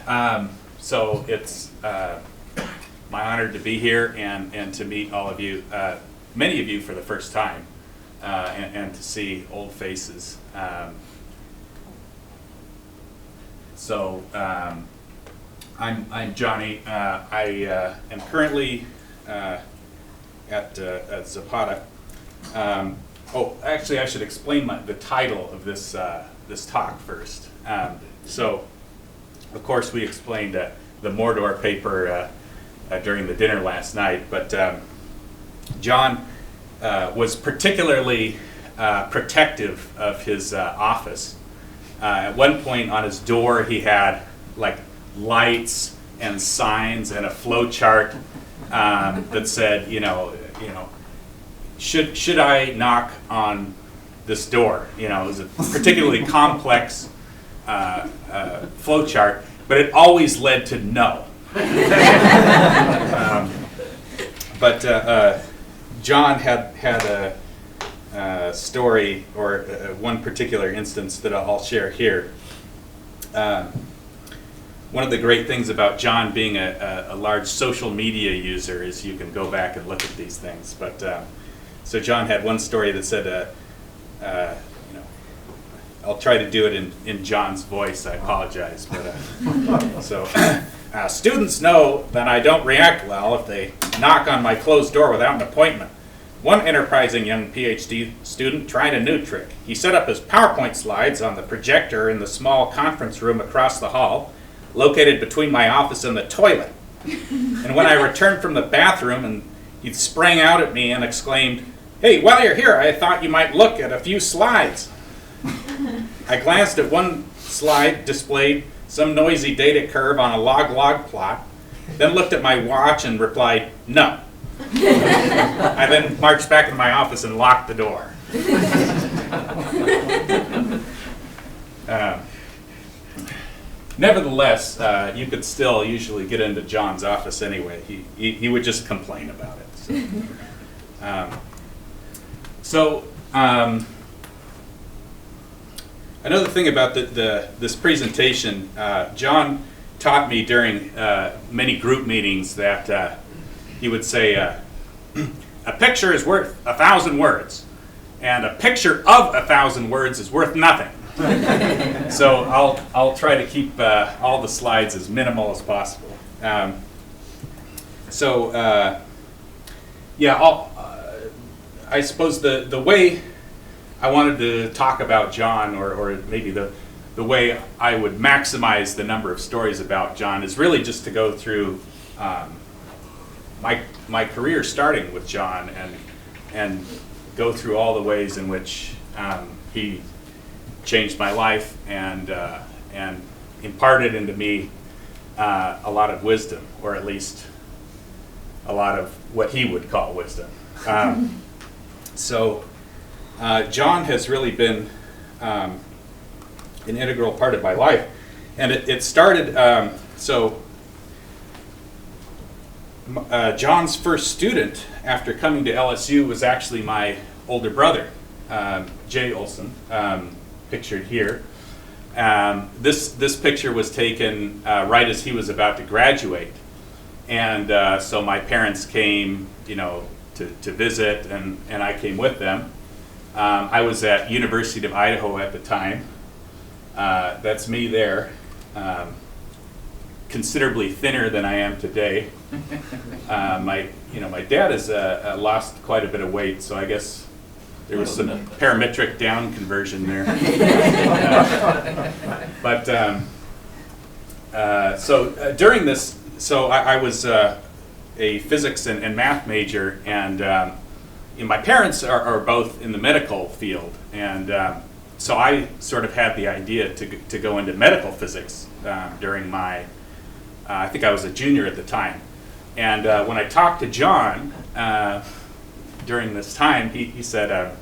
So it's my honor to be here and to meet all of you, many of you for the first time, and to see old faces. I'm Johnny. I am currently at Zapata. Actually, I should explain the title of this talk first. So, of course, we explained the Mordor paper during the dinner last night, but John was particularly protective of his office. At one point on his door, he had like lights and signs and a flow chart that said, should I knock on this door? It was a particularly complex flow chart, but it always led to no. But John had a story, or one particular instance that I'll share here. One of the great things about John being a large social media user is you can go back and look at these things. But so John had one story that said, I'll try to do it in John's voice. I apologize, but students know that I don't react well if they knock on my closed door without an appointment. One enterprising young PhD student tried a new trick. He set up his PowerPoint slides on the projector in the small conference room across the hall, located between my office and the toilet. And when I returned from the bathroom, and he sprang out at me and exclaimed, "Hey, while you're here, I thought you might look at a few slides." I glanced at one slide displayed some noisy data curve on a log plot, then looked at my watch and replied, "No." I then marched back to my office and locked the door. Nevertheless, you could still usually get into John's office anyway. He would just complain about it. Another thing about this presentation, John taught me during many group meetings that he would say, a picture is worth 1,000 words, and a picture of 1,000 words is worth nothing. So I'll try to keep all the slides as minimal as possible. I suppose the way I wanted to talk about John, or maybe the way I would maximize the number of stories about John, is really just to go through my career starting with John and go through all the ways in which he changed my life and imparted into me a lot of wisdom, or at least a lot of what he would call wisdom. John has really been an integral part of my life, and it started. John's first student after coming to LSU was actually my older brother, Jay Olson, pictured here. This picture was taken right as he was about to graduate, and so my parents came, to visit, and I came with them. I was at University of Idaho at the time. That's me there, considerably thinner than I am today. My dad has lost quite a bit of weight, so I guess there was some parametric down conversion there. During this, I was a physics and math major, and my parents are both in the medical field, and so I sort of had the idea to go into medical physics during my, I think I was a junior at the time. And when I talked to John during this time, he said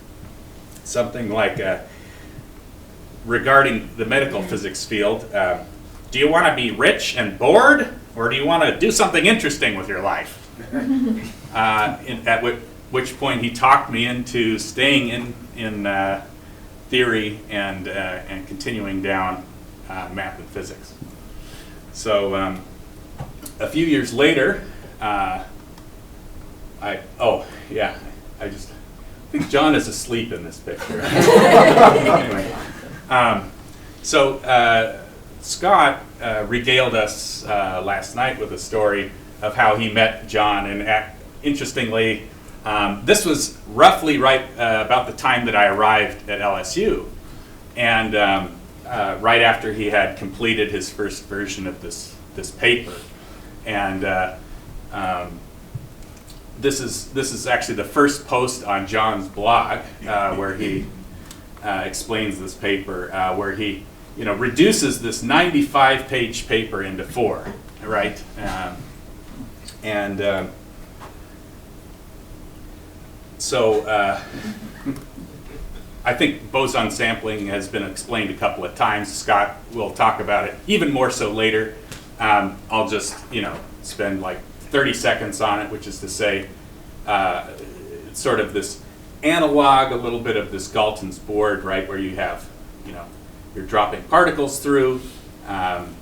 something like, regarding the medical physics field, do you want to be rich and bored, or do you want to do something interesting with your life? At which point he talked me into staying in theory and continuing down math and physics. So a few years later, I think John is asleep in this picture. Anyway, Scott regaled us last night with a story of how he met John, and interestingly, this was roughly right about the time that I arrived at LSU, and right after he had completed his first version of this paper, and this is actually the first post on John's blog where he explains this paper, where he reduces this 95-page paper into 4, right? I think boson sampling has been explained a couple of times. Scott will talk about it even more so later. I'll just spend like 30 seconds on it, which is to say it's sort of this analog, a little bit of this Galton's board, right, where you have, you're dropping particles through, and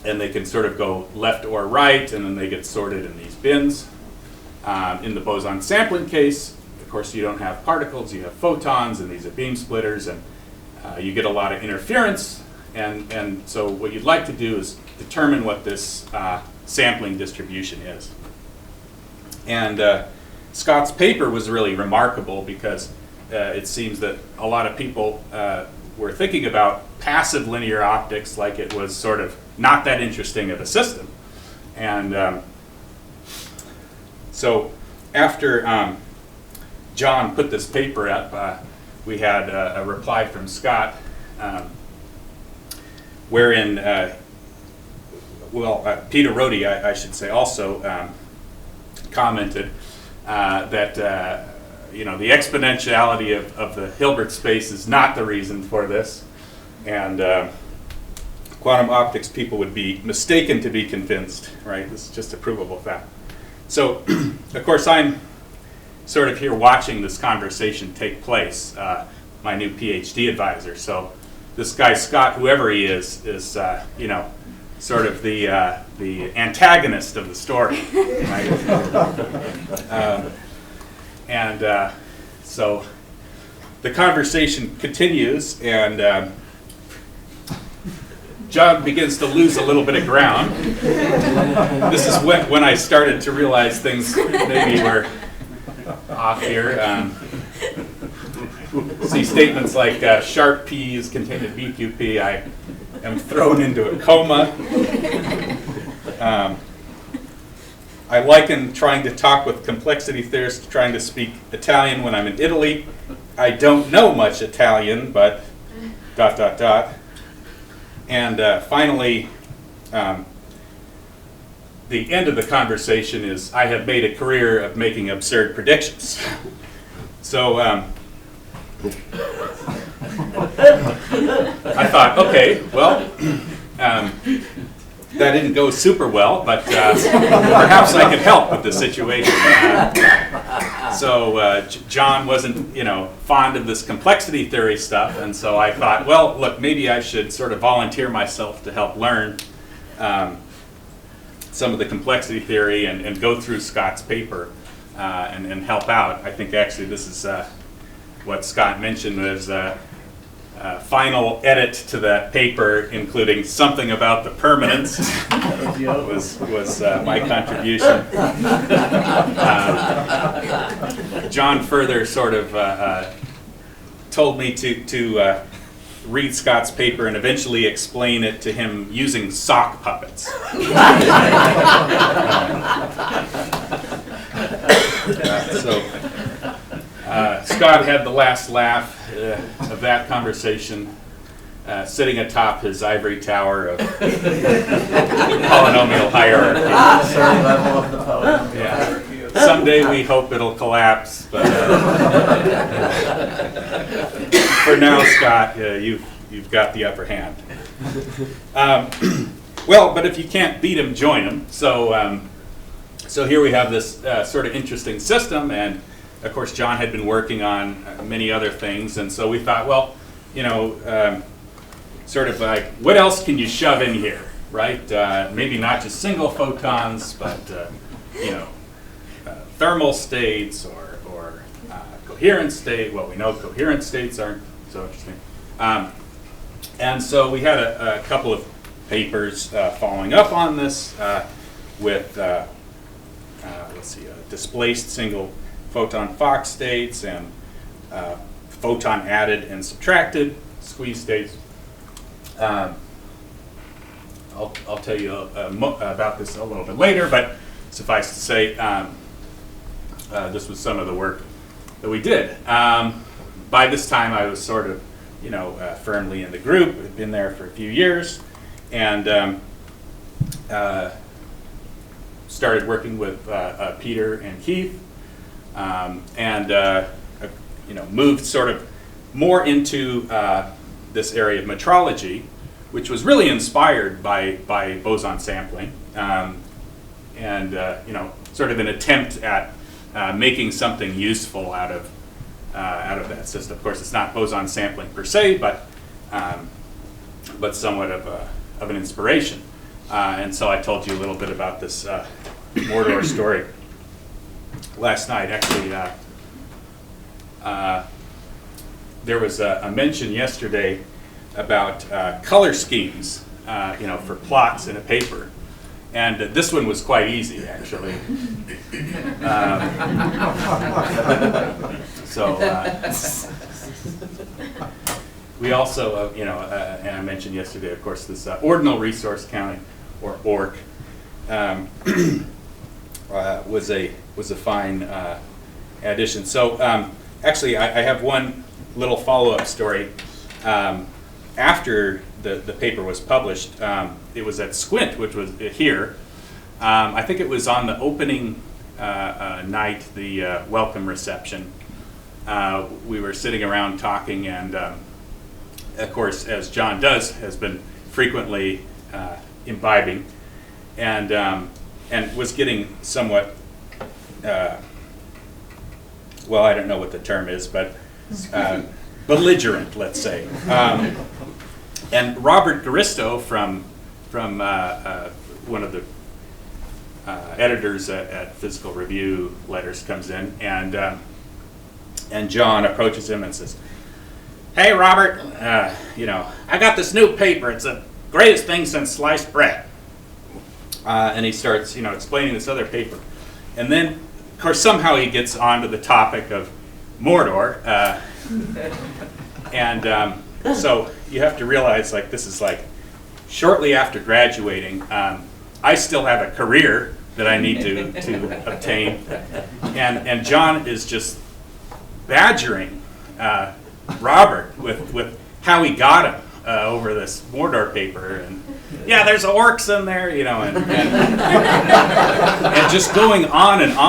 they can sort of go left or right, and then they get sorted in these bins. In the boson sampling case, of course, you don't have particles, you have photons, and these are beam splitters, and you get a lot of interference, and so what you'd like to do is determine what this sampling distribution is. And Scott's paper was really remarkable because it seems that a lot of people were thinking about passive linear optics like it was sort of not that interesting of a system. And so after John put this paper up, we had a reply from Scott wherein, Peter Rohde, I should say, also commented that the exponentiality of the Hilbert space is not the reason for this, and quantum optics people would be mistaken to be convinced, right? This is just a provable fact. So, of course, I'm sort of here watching this conversation take place, my new PhD advisor. So this guy, Scott, whoever he is sort of the antagonist of the story, right? So the conversation continues, and John begins to lose a little bit of ground. This is when I started to realize things maybe were off here. See statements like sharp P's contained in BQP. I am thrown into a coma. I liken trying to talk with complexity theorists to trying to speak Italian when I'm in Italy. I don't know much Italian, but ... And finally, the end of the conversation is, I have made a career of making absurd predictions. So I thought, okay, well, that didn't go super well, but perhaps I could help with the situation. So John wasn't, fond of this complexity theory stuff, and so I thought, well, look, maybe I should sort of volunteer myself to help learn some of the complexity theory and go through Scott's paper and help out. I think actually this is what Scott mentioned was final edit to that paper, including something about the permanence, was my contribution. John further sort of told me to read Scott's paper and eventually explain it to him using sock puppets. Scott had the last laugh of that conversation, sitting atop his ivory tower of polynomial hierarchy. Level of the polynomial hierarchy. Someday we hope it'll collapse, but for now, Scott, you've got the upper hand. But if you can't beat him, join him. So here we have this sort of interesting system, and of course, John had been working on many other things, and so we thought, well, sort of like, what else can you shove in here, right? Maybe not just single photons, but thermal states or coherent state. Well, we know coherent states aren't so interesting. And so we had a couple of papers following up on this with, displaced single photon Fock states and photon added and subtracted squeeze states. I'll tell you about this a little bit later, but suffice to say, this was some of the work that we did. By this time, I was sort of, firmly in the group. I'd been there for a few years, and started working with Peter and Keith, and moved sort of more into this area of metrology, which was really inspired by boson sampling, and sort of an attempt at making something useful out of that system. Of course, it's not boson sampling per se, but somewhat of an inspiration. And so I told you a little bit about this Mordor story last night. Actually, there was a mention yesterday about color schemes, for plots in a paper. And this one was quite easy, actually. We also, and I mentioned yesterday, of course, this ordinal resource counting, or ORC, was a fine addition. So actually, I have one little follow-up story. After the paper was published, it was at Squint, which was here. I think it was on the opening night, the welcome reception. We were sitting around talking, and of course, as John does, has been frequently imbibing, and was getting somewhat, well, I don't know what the term is, but belligerent, let's say. And Robert Garisto from one of the editors at Physical Review Letters comes in, and John approaches him and says, "Hey, Robert, I got this new paper. It's the greatest thing since sliced bread." And he starts, explaining this other paper, and then, of course, somehow he gets onto the topic of Mordor, and so you have to realize, this is shortly after graduating. I still have a career that I need to obtain, and John is just badgering Robert with how he got him over this Mordor paper, and there's orcs in there, and just going on, and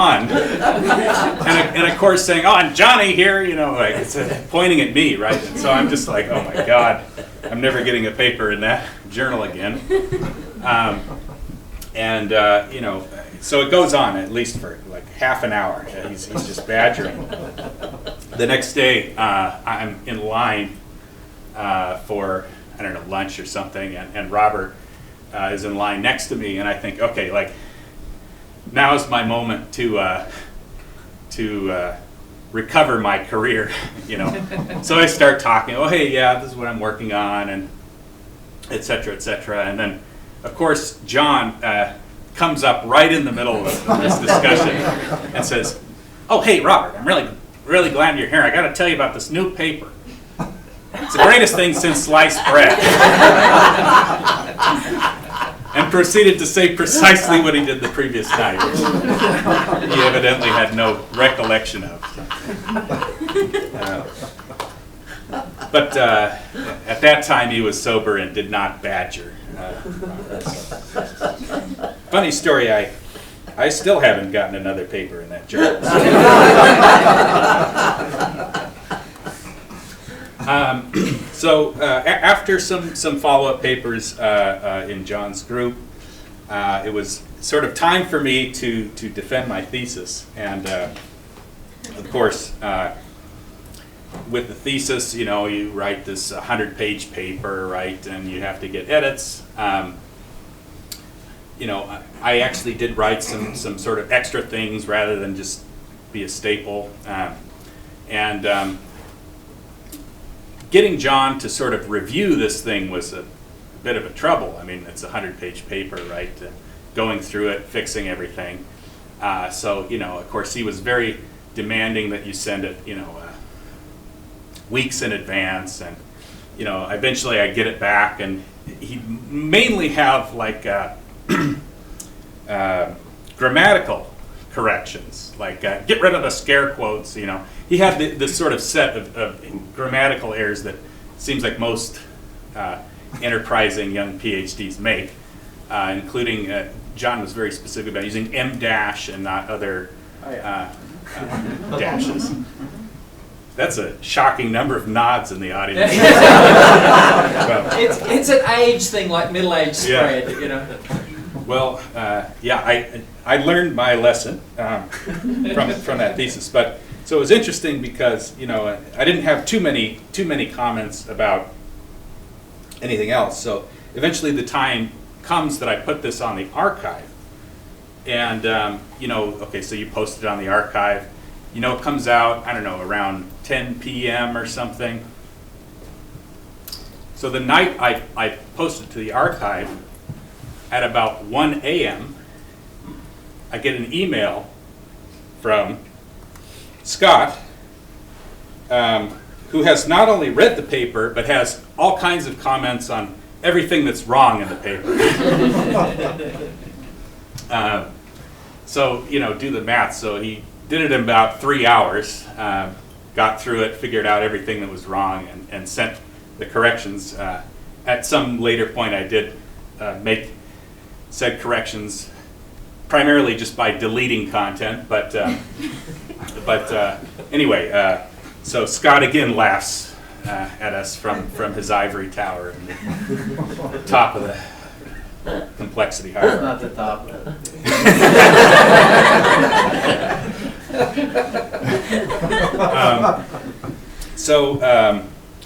of course saying, "Oh, and Johnny here," it's pointing at me, right? And so I'm just like, "Oh my God, I'm never getting a paper in that journal again." So it goes on at least for half an hour. He's just badgering. The next day, I'm in line for, I don't know, lunch or something, and Robert is in line next to me, and I think, okay, now is my moment to recover my career, So I start talking, "Oh, hey, yeah, this is what I'm working on," and et cetera, and then, of course, John comes up right in the middle of this discussion and says, "Oh, hey, Robert, I'm really glad you're here. I got to tell you about this new paper. It's the greatest thing since sliced bread." And proceeded to say precisely what he did the previous night, which he evidently had no recollection of. But at that time, he was sober and did not badger. Funny story, I still haven't gotten another paper in that journal. After some follow-up papers in John's group, it was sort of time for me to defend my thesis. And of course, with the thesis, you write this 100-page paper, right? And you have to get edits. I actually did write some sort of extra things rather than just be a staple. Getting John to sort of review this thing was a bit of a trouble. I mean, it's a 100-page paper, right? Going through it, fixing everything. So, of course, he was very demanding that you send it, weeks in advance. And, eventually I get it back, and he'd mainly have like grammatical corrections, like get rid of the scare quotes. He had this sort of set of grammatical errors that seems like most enterprising young PhDs make, including John was very specific about using M dash and not other dashes. That's a shocking number of nods in the audience. It's an age thing, like middle age spread, Well, I learned my lesson from that thesis, but so it was interesting because I didn't have too many comments about anything else. So eventually the time comes that I put this on the archive, and okay, so you post it on the archive. It comes out, I don't know, around 10 p.m. or something. So the night I posted to the archive, at about 1 a.m., I get an email from Scott, who has not only read the paper, but has all kinds of comments on everything that's wrong in the paper. So, do the math. So he did it in about 3 hours, got through it, figured out everything that was wrong, and sent the corrections. At some later point, I did make said corrections primarily just by deleting content, but anyway, so Scott again laughs at us from his ivory tower in the top of the complexity hierarchy. Not the top.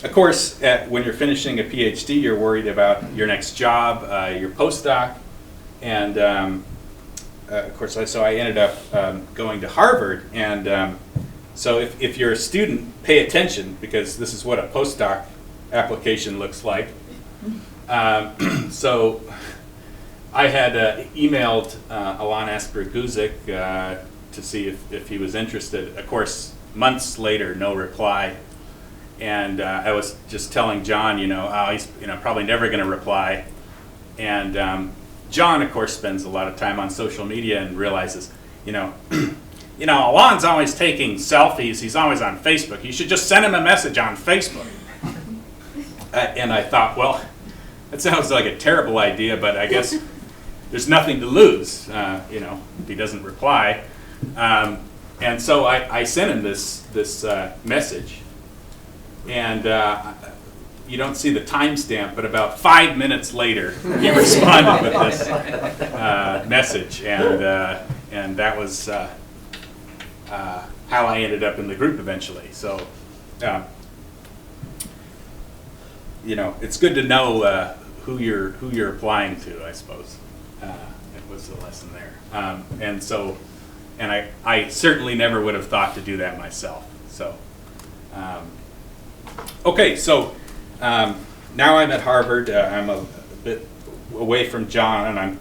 Of course, when you're finishing a PhD, you're worried about your next job, your postdoc, and of course, so I ended up going to Harvard. And so if you're a student, pay attention, because this is what a postdoc application looks like. So I had emailed Alon Asper-Guzik to see if he was interested. Of course, months later, no reply. And I was just telling John, he's probably never going to reply. And John, of course, spends a lot of time on social media and realizes, Alon's always taking selfies. He's always on Facebook. You should just send him a message on Facebook. And I thought, well, that sounds like a terrible idea, but I guess there's nothing to lose, if he doesn't reply. And so I sent him this message. And you don't see the timestamp, but about 5 minutes later, he responded with this message, and that was how I ended up in the group eventually. So, it's good to know who you're applying to, I suppose. It was the lesson there, and I certainly never would have thought to do that myself. So. Okay, so now I'm at Harvard. I'm a bit away from John, and I'm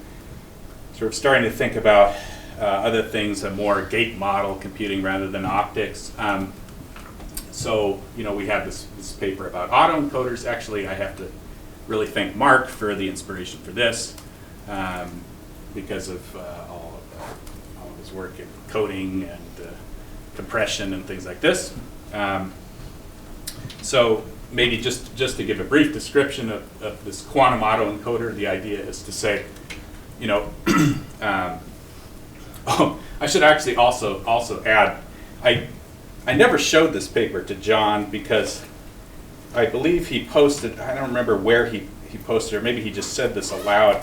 sort of starting to think about other things, a more gate model computing rather than optics. So, we have this paper about autoencoders. Actually, I have to really thank Mark for the inspiration for this, because of all of his work in coding and compression and things like this. So maybe just to give a brief description of this quantum autoencoder, the idea is to say, I should actually also add, I never showed this paper to John because I believe he posted, I don't remember where he posted, or maybe he just said this aloud,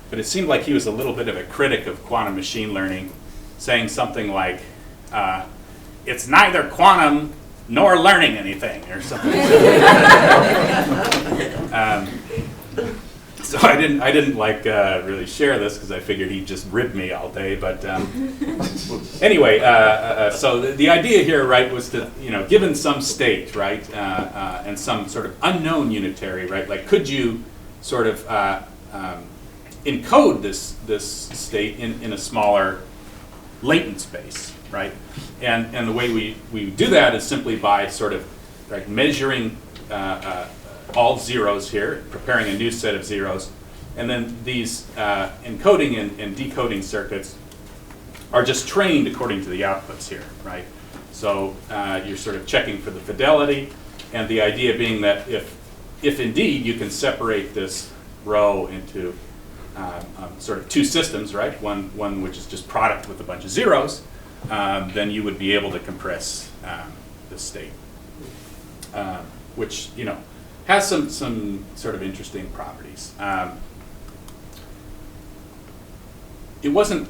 but it seemed like he was a little bit of a critic of quantum machine learning, saying something like, it's neither quantum nor learning anything, or something. So I didn't like really share this because I figured he'd just rib me all day. But anyway, so the idea here, right, was to, given some state, right, and some sort of unknown unitary, right, like could you sort of encode this state in a smaller latent space, right? And the way we do that is simply by sort of measuring all zeros here, preparing a new set of zeros, and then these encoding and decoding circuits are just trained according to the outputs here, right? So you're sort of checking for the fidelity, and the idea being that if indeed you can separate this row into sort of two systems, right? One which is just product with a bunch of zeros, then you would be able to compress this state, which has some sort of interesting properties. It wasn't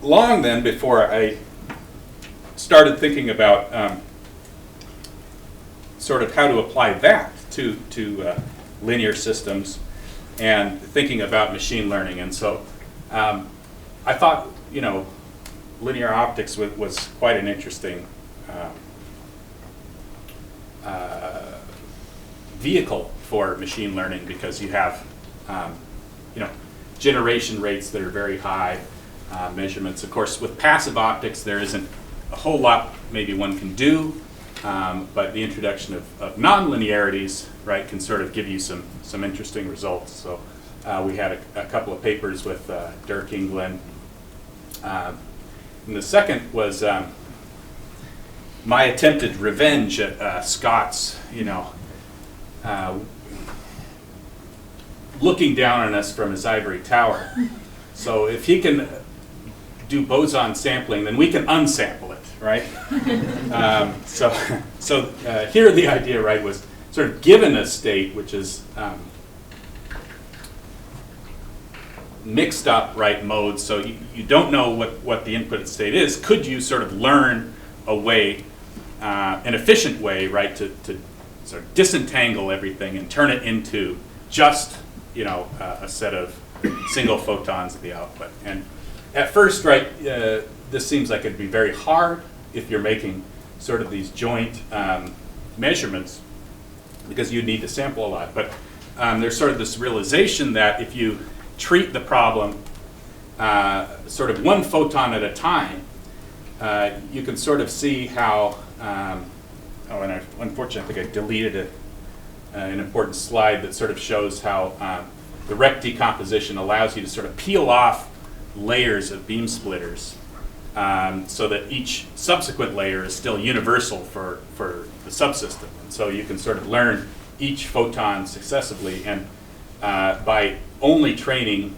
long then before I started thinking about sort of how to apply that to linear systems and thinking about machine learning. And so I thought, linear optics was quite an interesting vehicle for machine learning, because you have, generation rates that are very high, measurements. Of course, with passive optics, there isn't a whole lot maybe one can do, but the introduction of nonlinearities, right, can sort of give you some interesting results. So we had a couple of papers with Dirk England. And the second was my attempted revenge at Scott's, looking down on us from his ivory tower. So if he can do boson sampling, then we can unsample it, right? So here the idea, right, was sort of given a state which is mixed up, right, modes, so you don't know what the input state is. Could you sort of learn a way, an efficient way, right, to sort of disentangle everything and turn it into just, a set of single photons at the output? And at first, right, this seems like it'd be very hard if you're making sort of these joint measurements, because you'd need to sample a lot. But there's sort of this realization that if you treat the problem sort of one photon at a time, you can sort of see how, and unfortunately I think I deleted an important slide that sort of shows how the rect decomposition allows you to sort of peel off layers of beam splitters, so that each subsequent layer is still universal for the subsystem. And so you can sort of learn each photon successively, and by only training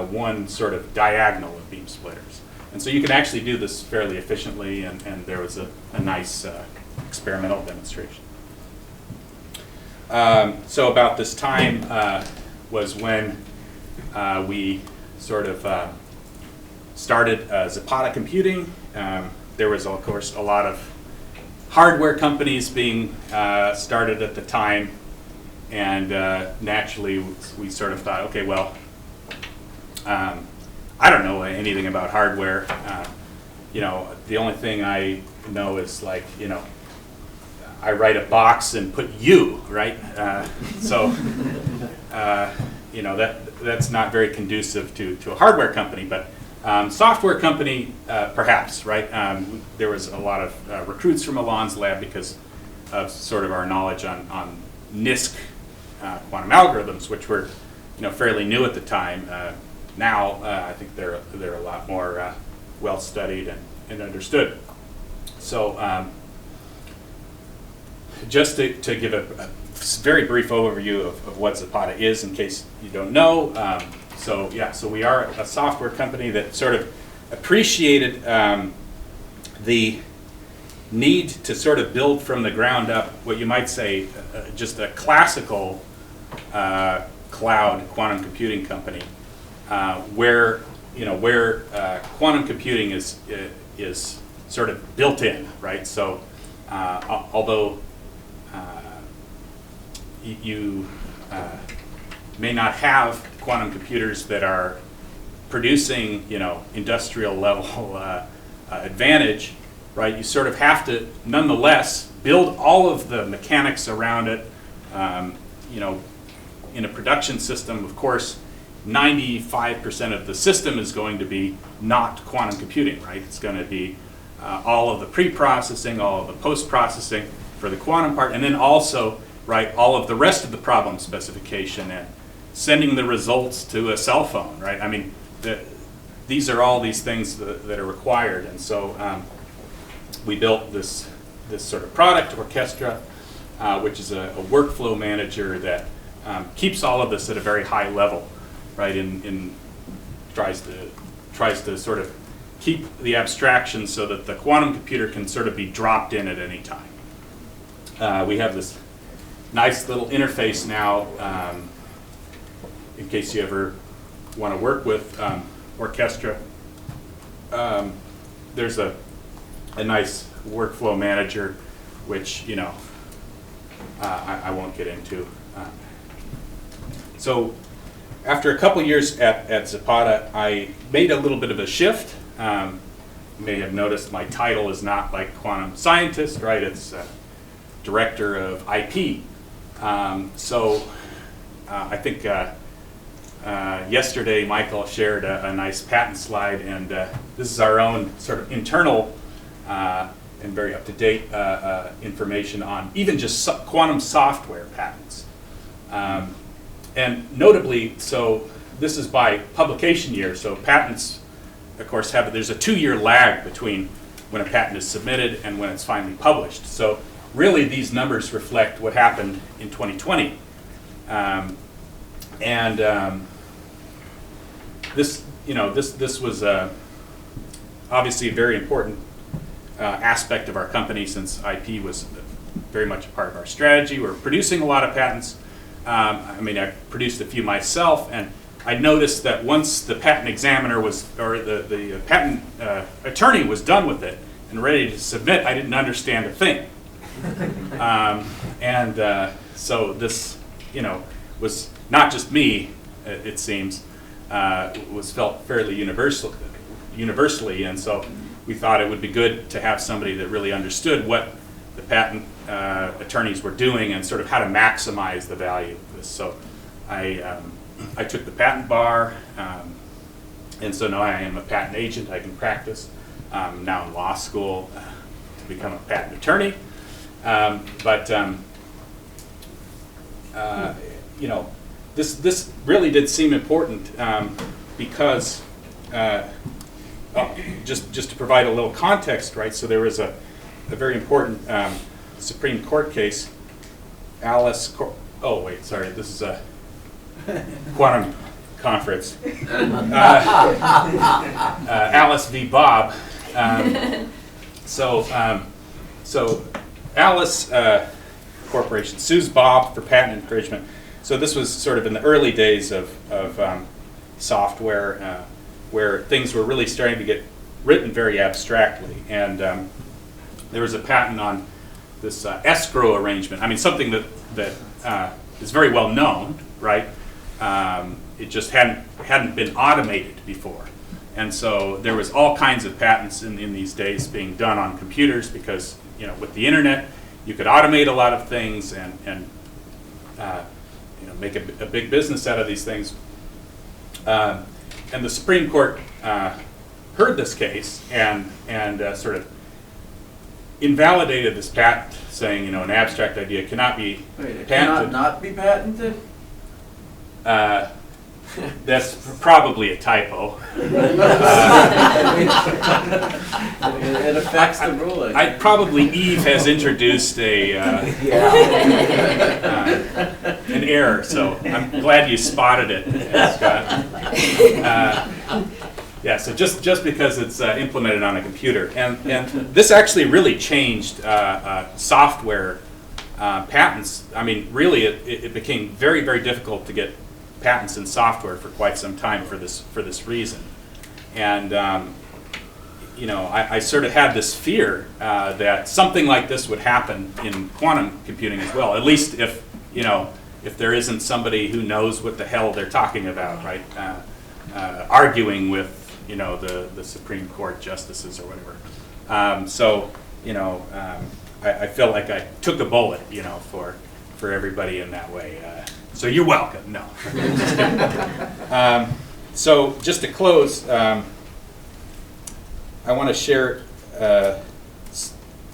one sort of diagonal of beam splitters. And so you can actually do this fairly efficiently, and there was a nice experimental demonstration. So about this time was when we sort of started Zapata computing. There was, of course, a lot of hardware companies being started at the time, and naturally we sort of thought, okay, well, I don't know anything about hardware. The only thing I know is, like, I write a box and put U, right? That's not very conducive to a hardware company, but software company, perhaps, right? There was a lot of recruits from Alon's lab because of sort of our knowledge on NISQ quantum algorithms, which were, fairly new at the time. Now, I think they're a lot more well studied and understood. So, just to give a very brief overview of what Zapata is, in case you don't know. So we are a software company that sort of appreciated the need to sort of build from the ground up what you might say just a classical cloud quantum computing company, where quantum computing is sort of built in, right? So although you may not have quantum computers that are producing, industrial level advantage, right? You sort of have to, nonetheless, build all of the mechanics around it. In a production system, of course, 95% of the system is going to be not quantum computing, right? It's going to be all of the pre-processing, all of the post-processing for the quantum part, and then also, right, all of the rest of the problem specification and sending the results to a cell phone, right? I mean, these are all these things that are required, and so we built this sort of product, Orchestra, which is a workflow manager that keeps all of this at a very high level, right? Tries to sort of keep the abstraction so that the quantum computer can sort of be dropped in at any time. We have this nice little interface now, in case you ever want to work with Orchestra. There's a nice workflow manager, which I won't get into. So after a couple years at Zapata, I made a little bit of a shift. You may have noticed my title is not like quantum scientist, right? It's director of IP. I think yesterday Michael shared a nice patent slide, and this is our own sort of internal and very up-to-date information on even just quantum software patents. And notably, so this is by publication year, so patents, of course, there's a 2-year lag between when a patent is submitted and when it's finally published. So really these numbers reflect what happened in 2020. This was obviously a very important aspect of our company, since IP was very much a part of our strategy. We're producing a lot of patents. I produced a few myself, and I noticed that once the patent examiner the patent attorney was done with it and ready to submit, I didn't understand a thing. So this, was not just me, it seems, was felt fairly universally, and so we thought it would be good to have somebody that really understood what the patent attorneys were doing and sort of how to maximize the value of this. So I took the patent bar, and so now I am a patent agent. I can practice. I'm now in law school to become a patent attorney. This really did seem important because just to provide a little context, right? So there was a very important Supreme Court case, this is a quantum conference. Alice v. Bob. So Alice Corporation sues Bob for patent infringement. So this was sort of in the early days of software, where things were really starting to get written very abstractly. And there was a patent on this escrow arrangement. I mean, something that is very well known, right? It just hadn't been automated before. And so there was all kinds of patents in these days being done on computers because, with the internet, you could automate a lot of things and make a big business out of these things. And the Supreme Court heard this case and sort of invalidated this patent, saying, an abstract idea cannot be patented. It cannot not be patented? That's probably a typo. It affects the ruling. Probably Eve has introduced an error, so I'm glad you spotted it, Scott. So just because it's implemented on a computer. And this actually really changed software patents. I mean, really, it became very, very difficult to get patents in software for quite some time for this reason. And I sort of had this fear that something like this would happen in quantum computing as well. At least if if there isn't somebody who knows what the hell they're talking about, right? Arguing with, you know, the Supreme Court justices or whatever. I feel like I took a bullet, you know, for everybody in that way. So you're welcome. No. Just kidding. So just to close, I want to share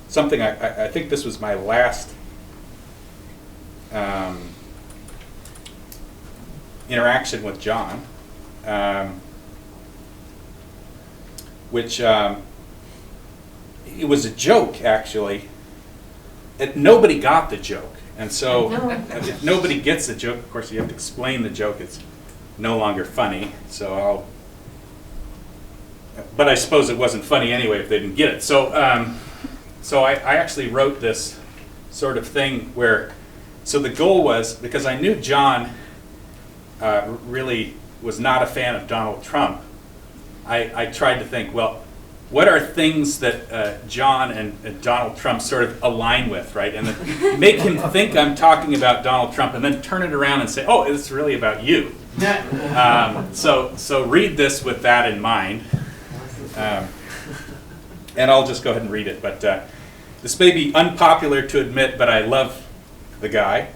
something. I think this was my last interaction with John, which it was a joke, actually. Nobody got the joke. And so if nobody gets the joke, of course you have to explain the joke. It's no longer funny. But I suppose it wasn't funny anyway if they didn't get it. So I actually wrote this sort of thing where, so the goal was, because I knew John really was not a fan of Donald Trump, I tried to think, well, what are things that John and Donald Trump sort of align with, right? And then make him think I'm talking about Donald Trump, and then turn it around and say, oh, it's really about you. So read this with that in mind. And I'll just go ahead and read it. But this may be unpopular to admit, but I love the guy.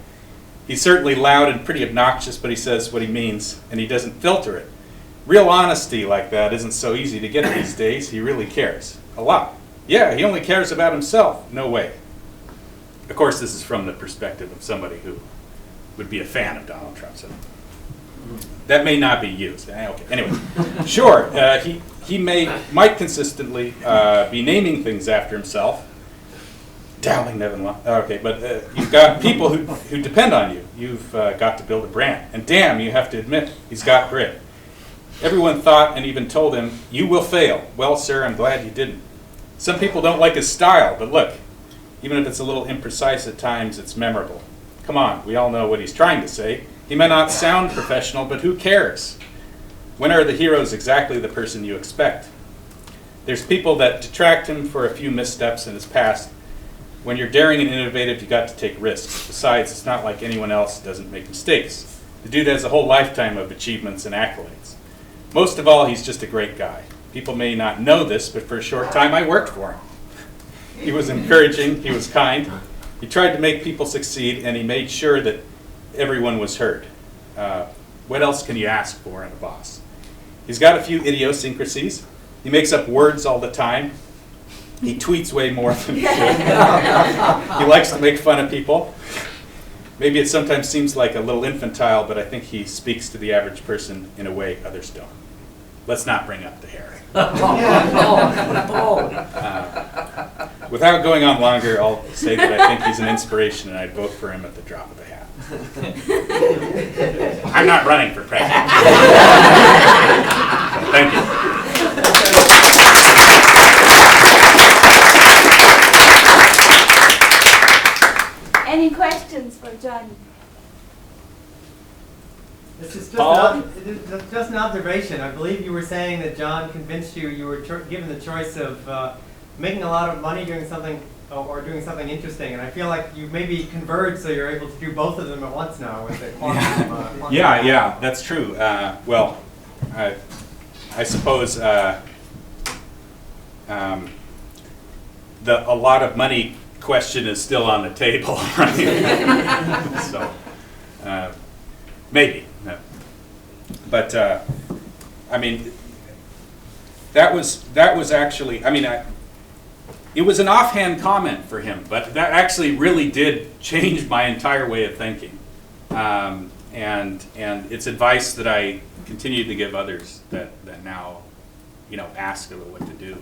He's certainly loud and pretty obnoxious, but he says what he means, and he doesn't filter it. Real honesty like that isn't so easy to get these days. He really cares. A lot. Yeah, he only cares about himself. No way. Of course, this is from the perspective of somebody who would be a fan of Donald Trump. So that may not be used. Okay. Anyway, sure, he might consistently be naming things after himself. Dowling Nevin Law. Okay, but you've got people who depend on you. You've got to build a brand. And damn, you have to admit, he's got grit. Everyone thought and even told him, you will fail. Well, sir, I'm glad you didn't. Some people don't like his style, but look, even if it's a little imprecise at times, it's memorable. Come on, we all know what he's trying to say. He may not sound professional, but who cares? When are the heroes exactly the person you expect? There's people that detract him for a few missteps in his past. When you're daring and innovative, you got to take risks. Besides, it's not like anyone else doesn't make mistakes. The dude has a whole lifetime of achievements and accolades. Most of all, he's just a great guy. People may not know this, but for a short time I worked for him. He was encouraging, he was kind, he tried to make people succeed, and he made sure that everyone was heard. What else can you ask for in a boss? He's got a few idiosyncrasies. He makes up words all the time. He tweets way more than he should. He likes to make fun of people. Maybe it sometimes seems like a little infantile, but I think he speaks to the average person in a way others don't. Let's not bring up the hair. Without going on longer, I'll say that I think he's an inspiration and I'd vote for him at the drop of a hat. I'm not running for president. Thank you. Any questions for John? This is Paul? just an observation. I believe you were saying that John convinced you were given the choice of making a lot of money doing something or doing something interesting, and I feel like you maybe converged so you're able to do both of them at once now with the quantum. Yeah, that's true. Well, I suppose a lot of money question is still on the table, right? So maybe. But I mean, that was actually, I mean, it was an offhand comment for him, but that actually really did change my entire way of thinking. And it's advice that I continue to give others that now, you know, ask about what to do.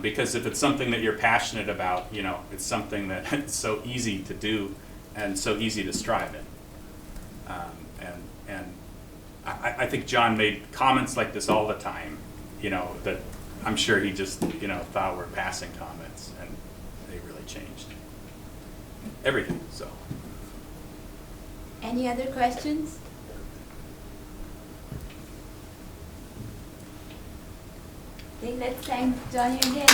Because if it's something that you're passionate about, you know, it's something that it's so easy to do and so easy to strive in. And I think John made comments like this all the time, you know, that I'm sure he just, you know, thought were passing comments, and they really changed everything, so. Any other questions? Then let's thank Johnny again.